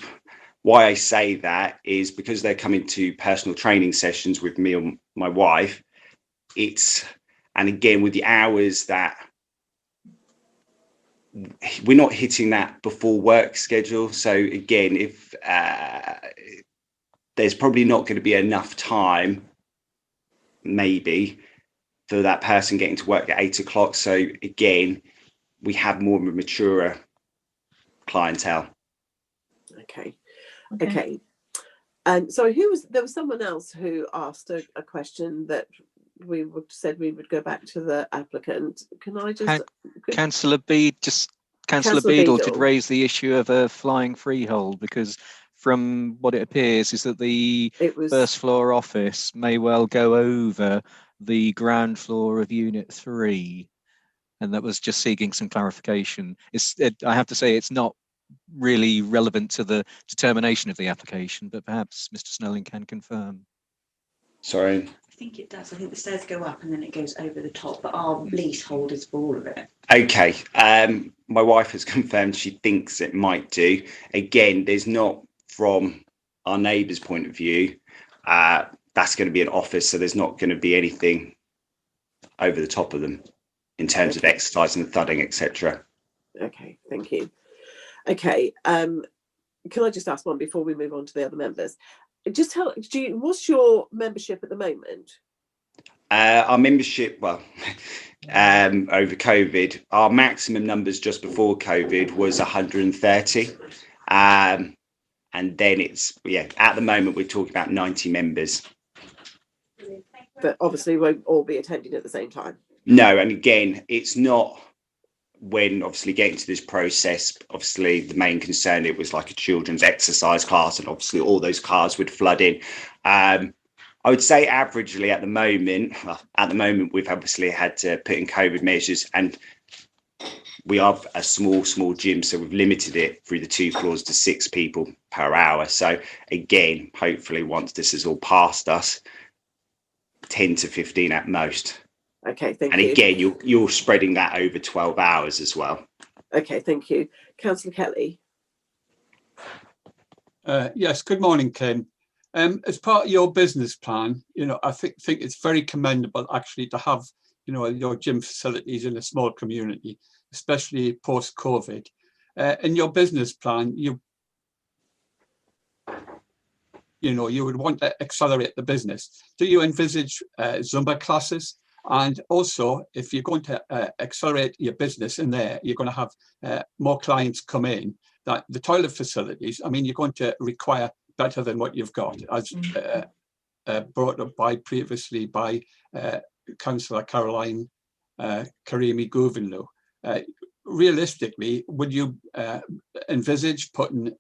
why I say that is because they're coming to personal training sessions with me and my wife. And again, with the hours that we're not hitting that before work schedule. So again, if there's probably not going to be enough time, maybe, for that person getting to work at 8 o'clock. So again, we have more of a mature clientele. Okay. And so there was someone else who asked a question that said we would go back to the applicant. Can I just Councillor Beadle did raise the issue of a flying freehold, because from what it appears is that the first floor office may well go over the ground floor of Unit 3, and that was just seeking some clarification. I have to say, it's not really relevant to the determination of the application, but perhaps Mr. Snelling can confirm. Sorry. I think it does. I think the stairs go up and then it goes over the top, but our leasehold is for all of it. Okay. My wife has confirmed she thinks it might do. Again, there's not, from our neighbour's point of view, that's going to be an office, so there's not going to be anything over the top of them in terms of exercise and thudding, etc. Okay, thank you. Okay, can I just ask one before we move on to the other members? Just what's your membership at the moment? Our membership, well, over COVID, our maximum numbers just before COVID was 130. And then at the moment, we're talking about 90 members. But obviously won't all be attending at the same time. No, and again, it's not, when obviously getting to this process, obviously the main concern, it was like a children's exercise class, and obviously all those cars would flood in. I would say averagely at the moment, we've obviously had to put in COVID measures, and we are a small gym, so we've limited it through the 2 floors to 6 people per hour. So again, hopefully once this is all past us, 10 to 15 at most. Okay, thank you. And again, you're spreading that over 12 hours as well. Okay, thank you. Councillor Kelly. Yes, good morning, Ken. As part of your business plan, I think it's very commendable actually to have, your gym facilities in a small community, especially post-COVID. In your business plan, you would want to accelerate the business. Do you envisage Zumba classes? And also, if you're going to accelerate your business in there, you're going to have more clients come in, that the toilet facilities, I mean, you're going to require better than what you've got, as brought up previously by Councillor Caroline Karimi Gouvinlu. Realistically, would you envisage putting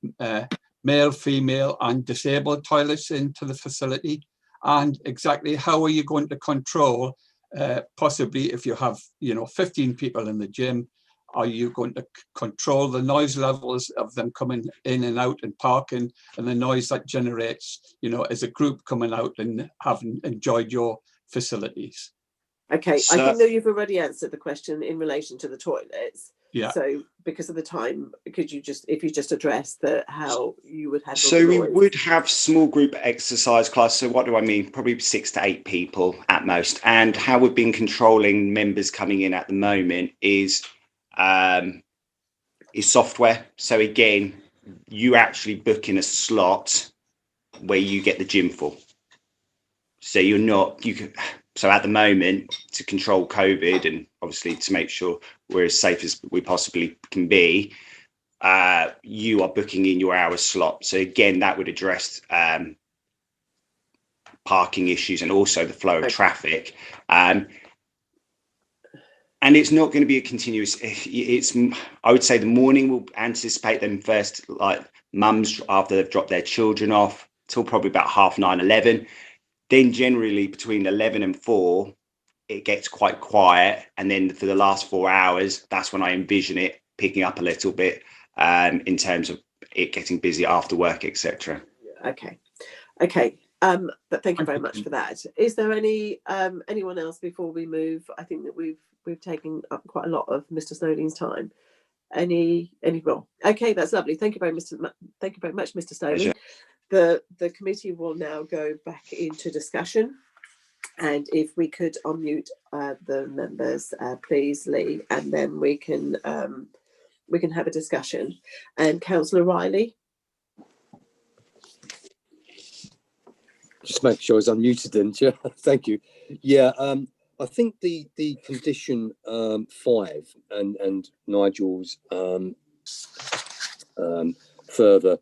male, female and disabled toilets into the facility? And exactly how are you going to control, possibly if you have 15 people in the gym, are you going to control the noise levels of them coming in and out and parking, and the noise that generates, as a group coming out and having enjoyed your facilities? Okay, I think that you've already answered the question in relation to the toilets. Yeah. So because of the time, could you just, if you just address how you would handle So the we noise? would have small group exercise class. So what do I mean? Probably 6 to 8 people at most. And how we've been controlling members coming in at the moment is software. So again, you actually book in a slot where you get the gym full. So so at the moment, to control COVID and obviously to make sure we're as safe as we possibly can be, you are booking in your hour slot. So again, that would address parking issues and also the flow of traffic. And it's not going to be a continuous, I would say the morning will anticipate them first, like mums after they've dropped their children off, till probably about 9:30, 11. Then generally between 11 and 4, it gets quite quiet. And then for the last 4 hours, that's when I envision it picking up a little bit in terms of it getting busy after work, etc. Okay. But thank you very much for that. Is there anyone else before we move? I think that we've taken up quite a lot of Mr. Snowling's time. Any more? Okay, that's lovely. Thank you very much, Mr. Snowling. The committee will now go back into discussion, and if we could unmute the members, please, Lee, and then we can have a discussion. And Councillor Riley. Just make sure I was unmuted then, Chair. Thank you. Yeah, I think the condition 5 and Nigel's further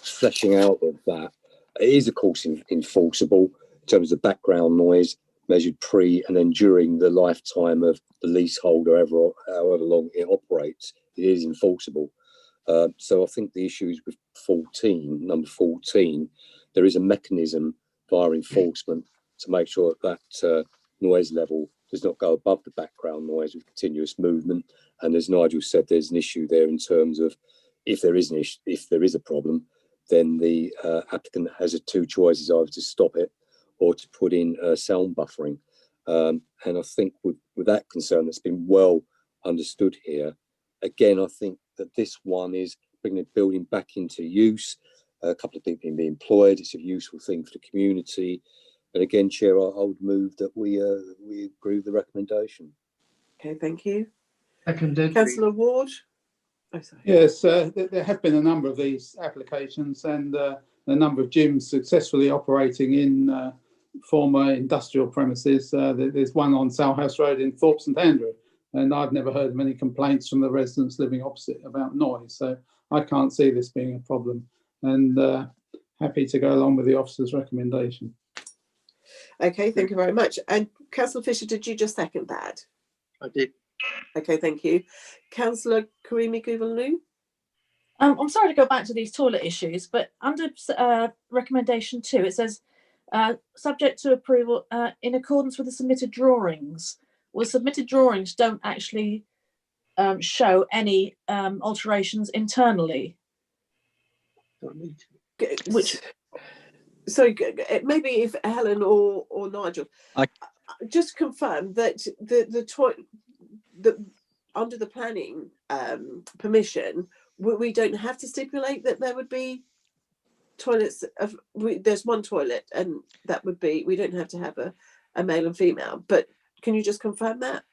fleshing out of that, it is of course enforceable in terms of background noise measured pre and then during the lifetime of the leasehold, or however long it operates. It is enforceable. So I think the issue is with number 14, there is a mechanism via enforcement to make sure that noise level does not go above the background noise with continuous movement. And as Nigel said, there's an issue there in terms of if there is a problem, then the applicant has 2 choices, either to stop it or to put in sound buffering. And I think with that concern that's been well understood here, again, I think that this one is bringing the building back into use. A couple of people being employed. It's a useful thing for the community. And again, Chair, I would move that we agree with the recommendation. Okay, thank you. Seconded. Councillor Ward. Oh, sorry. Yes, there have been a number of these applications, and a number of gyms successfully operating in former industrial premises. There's one on Salhouse Road in Thorpe St Andrew, and I've never heard of any complaints from the residents living opposite about noise. So I can't see this being a problem, and happy to go along with the officer's recommendation. Okay, thank you very much. And Councillor Fisher, did you just second that? I did. Okay, thank you. Councillor Karimi Gouvinlu. I'm sorry to go back to these toilet issues, but under recommendation 2, it says subject to approval in accordance with the submitted drawings. Well, submitted drawings don't actually show any alterations internally. Which, sorry, maybe if Helen or Nigel, just confirm that the under the planning permission, we don't have to stipulate that there would be toilets. There's one toilet, and that would be, we don't have to have a male and female. But can you just confirm that?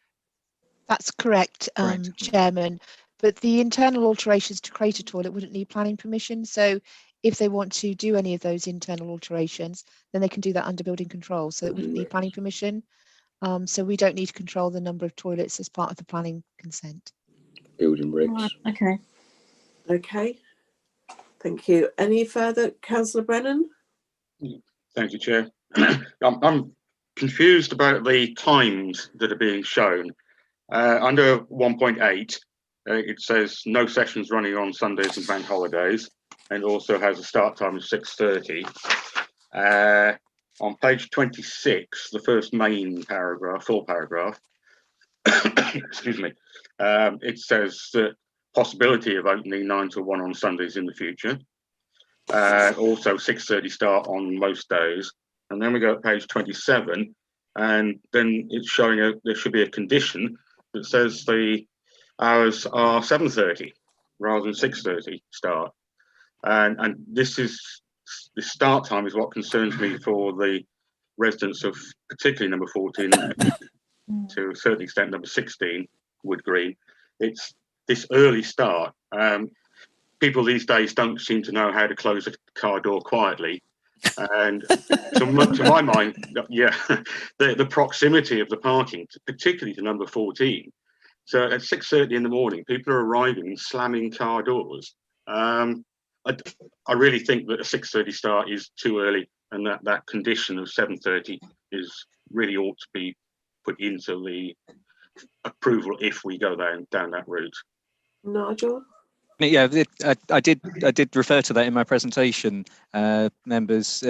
That's correct, Chairman. But the internal alterations to create a toilet wouldn't need planning permission. So if they want to do any of those internal alterations, then they can do that under building control. So it wouldn't need planning permission. So we don't need to control the number of toilets as part of the planning consent. Building regs. Right, okay. Okay. Thank you. Any further, Councillor Brennan? Thank you, Chair. I'm confused about the times that are being shown. Under 1.8, it says no sessions running on Sundays and bank holidays, and also has a start time of 6:30. On page 26, the first main paragraph, full paragraph, excuse me, it says that possibility of opening 9 to 1 on Sundays in the future. Also 6:30 start on most days. And then we go to page 27, and then it's showing there should be a condition that says the hours are 7:30 rather than 6:30 start. And the start time is what concerns me for the residents of particularly number 14 to a certain extent number 16 Wood Green. It's this early start. People these days don't seem to know how to close a car door quietly. And to my mind, yeah, the proximity of the parking, particularly to number 14. So at 6:30 in the morning, people are arriving and slamming car doors. I really think that a 6:30 start is too early, and that condition of 7:30 really ought to be put into the approval if we go down that route. Nigel? Yeah, I did refer to that in my presentation, members.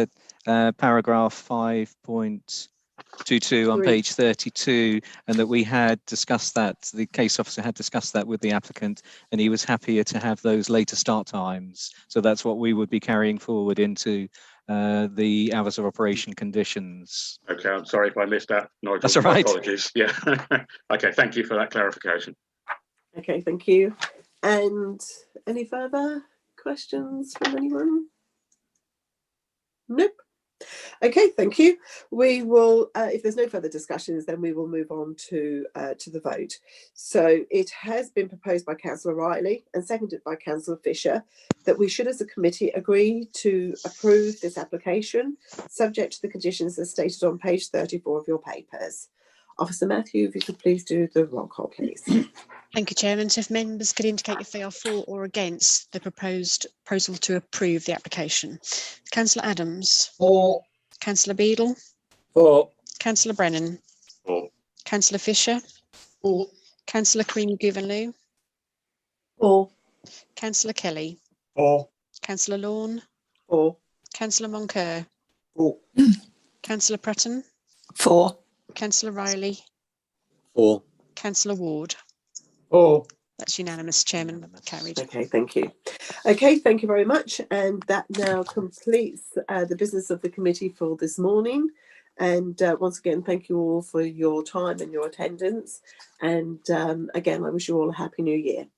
Paragraph 5.22 on page 32, and that we had discussed that, the case officer had discussed that with the applicant, and he was happier to have those later start times. So that's what we would be carrying forward into the hours of operation conditions. Okay, I'm sorry if I missed that, Nigel. That's all right. Apologies. Yeah. Okay, thank you for that clarification. Okay, thank you. And any further questions from anyone? Nope. Okay, thank you. We will, if there's no further discussions, then we will move on to the vote. So it has been proposed by Councillor Riley and seconded by Councillor Fisher that we should, as a committee, agree to approve this application, subject to the conditions as stated on page 34 of your papers. Officer Matthew, if you could please do the roll call, please. Thank you, Chairman. So if members could indicate if they are for or against the proposal to approve the application. Councillor Adams. For. Councillor Beadle. For. Councillor Brennan. For. Councillor Fisher. For. Councillor Creamy-Guvenlou. For. Councillor Kelly. For. Councillor Lawn. For. Councillor Moncur. For. Councillor Prutton. For. Councillor Riley. For. Councillor Ward. For. That's unanimous, Chairman. Carried. Okay, thank you. Okay, thank you very much. And that now completes the business of the committee for this morning. And once again, thank you all for your time and your attendance. And again, I wish you all a happy new year.